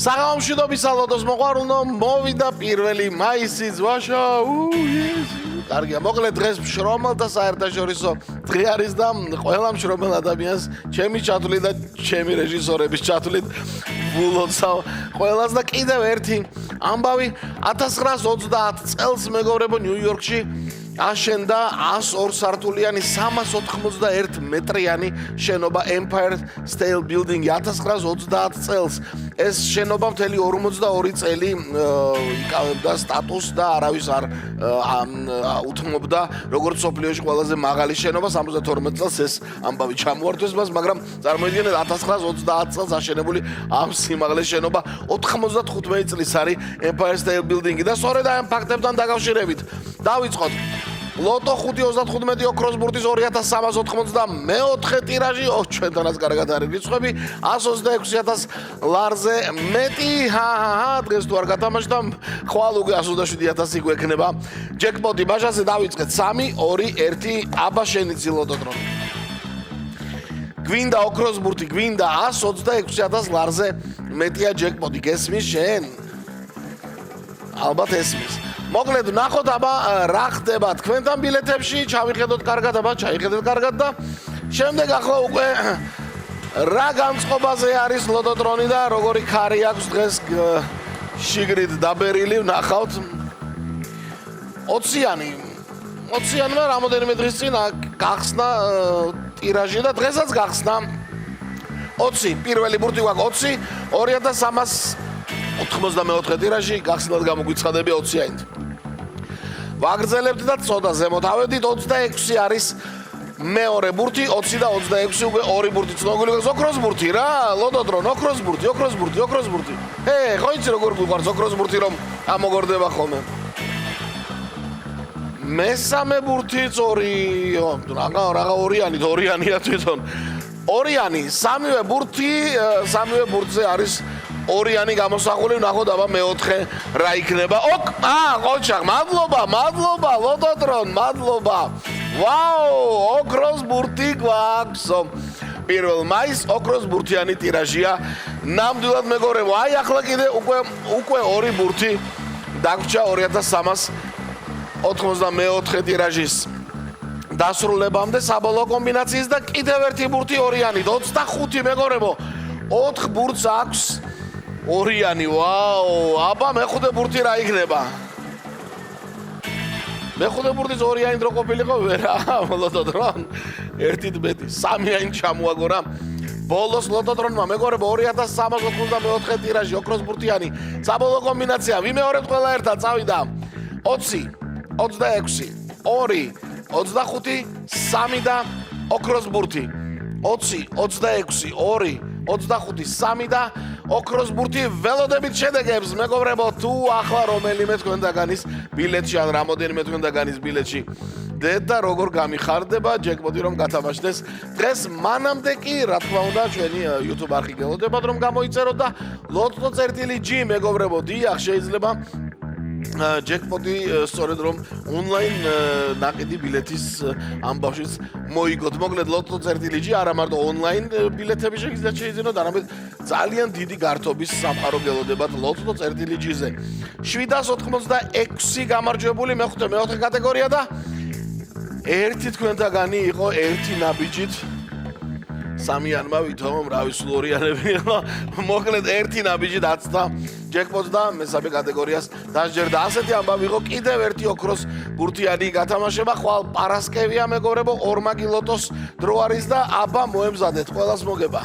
საღამომშვიდობისა ლოტოს მოყვარულნო, მოვიდა 1 მაისი ზვაშა. კარგია, მოკლედ დღეს მშრომელთა საერთაშორისო დღე არის და ყველა მშრომელ ადამიანს ჩემი ჩათვლით და ჩემი რეჟისორების ჩათვლით ვულოცავ ყველას და კიდევ ერთი ამბავი 1930 წელს მეგობრებო ნიუ-იორკში აშენდა 102 სართულიანი 391 მეტრიანი შენობა Empire State Building 1930 წელს. ეს შენობა მთელი 42 წელი იკავებდა სტატუსს და არავის არ უთმობდა როგორც სოფლიოში ყველაზე მაღალი შენობა 72 წელს ეს ამბავი ჩამოართვეს მას, მაგრამ წარმოიდგინეთ 1930 წელს აშენებული ამ სიმაღლეს შენობა 95 წლის არის Empire State Building და სწორედ ამ ფაქტებთან დაკავშირებით დავიწყოთ ლოტო 535 ოქროს ბურთის 2384 ტირაჟი, ჩვენთანაც კარგად არის რიცხვები, 126000 ლარზე მეტი, დღეს თუ არ გათამაშდა, ხვალ უკვე 127000 გვექნება. ჯეკპოტი ბაჟაზე დავიწყეთ 3, 2, 1, აბა შენიცი ლოტოტრონ. გვინდა ოქროს ბურთი, გვინდა 126000 ლარზე მეტია ჯეკპოტი, გესმის შენ? ალბათ ესმის. მოკლედ ნახოთ აბა რა ხდება თქვენთან ბილეთებში, ჩავიხედოთ კარგად აბა, ჩაიხედეთ კარგად და შემდეგ ახლა უკვე რა განწყობაზე არის ლოტოტრონი და როგორი ქარი აქვს დღეს შიგრით დაბერილი, ნახავთ 20-იანმა რამოდენიმე დღის წინ გახსნა ტირაჟი და დღესაც გახსნა 20, პირველი ბურთი გვაქვს 20, 2394 ტირაჟი, გახსნად გამოგვიცხადები 20-იანით. ვაგრძელებთ და ცოტა ზემოთ ავედით 26 არის მეორე ბურთი, 20 და 26 უკვე ორი ბურთი ცნობილი გვაქვს ოქროს ბურთი რა, ლოტოტრონ ოქროს ბურთი. ხო იცი როგორ გვიყვარს ოქროს ბურთი რომ ამოგორდება ხოლმე. მესამე ბურთიც რაღა ორიანია თვითონ. ორიანი, სამივე ბურთზე არის ორიანი გამოსახული, ვნახოთ აბა მეოთხე რა იქნება. ყოჩაღ, მადლობა ლოტოტრონ, მადლობა. ვაუ, ოქროს ბურთი გვაქვს. 1 მაისს ოქროს ბურთიანი ტირაჟია. ნამდვილად მეგობრებო, აი ახლა კიდე უკვე ორი ბურთი დაგვრჩა 2394 ტირაჟის დასრულებამდე საბოლოო კომბინაციის და კიდევ ერთი ბურთი ორიანით 25 მეგობრებო. 4 ბურთს აქვს ორიანი, ვაუ, აბა მეხუთე ბურთი რა იქნება? მეხუთე ბურთის ორიანით რო ყოფილიყო ვერა, ლოტოტრონ ერთით მეტი, 3-იანი ჩამოაგორა. ბოლოს ლოტოტრონმა მეგობრებო 2394 ტირაჟი ოქროს ბურთიანი საბოლოო კომბინაცია. ვიმეორებთ ყველა ერთად, წავიდა 20, 26, 2, 25, 3 და ოქროს ბურთი. 20, 26, 2, 25, 3 და ოქროს ბურთი ველოდებით შედეგებს მეგობრებო, თუ ახლა რომელიმე თქვენდაგანის ბილეთში ან რამოდენიმე თქვენდაგანის ბილეთში და როგორ გამიხარდება ჯეკპოტი რომ გათამაშდეს დღეს. მანამდე კი რა თქმა უნდა ჩვენი YouTube არხი გელოდებათ რომ გამოიწეროთ და lotto.g მეგობრებო, დიახ შეიძლება ჯეკპოტი სწორედ რომ ონლაინ ნაკიდი ბილეთის ამბავშიც მოიგოთ. მოკლედ lotto.g არა მარტო ონლაინ ბილეთები შეიძლება არამედ ძალიან დიდი გართობის სამყარო გელოდებათ lotto.g-ზე. 786 გამარჯვებული მეოთხე კატეგორია და ერთი თქვენთაგანი იყო ერთი ნაბიჯით. 3-იანმა ვითომ რავი სულ ორიანები იყო. მოკლედ ერთი ნაბიჯით აცდა ჯეკპოტს და მესამე კატეგორიას დასჯერდა. ასეთი ამბავი იყო კიდევ ერთი ოქროს ბურთიანი გათამაშება. ხვალ პარასკევია მეგობრებო, ორმაგი ლოტოს დრო არის და აბა მოემზადეთ, ყველას მოგება.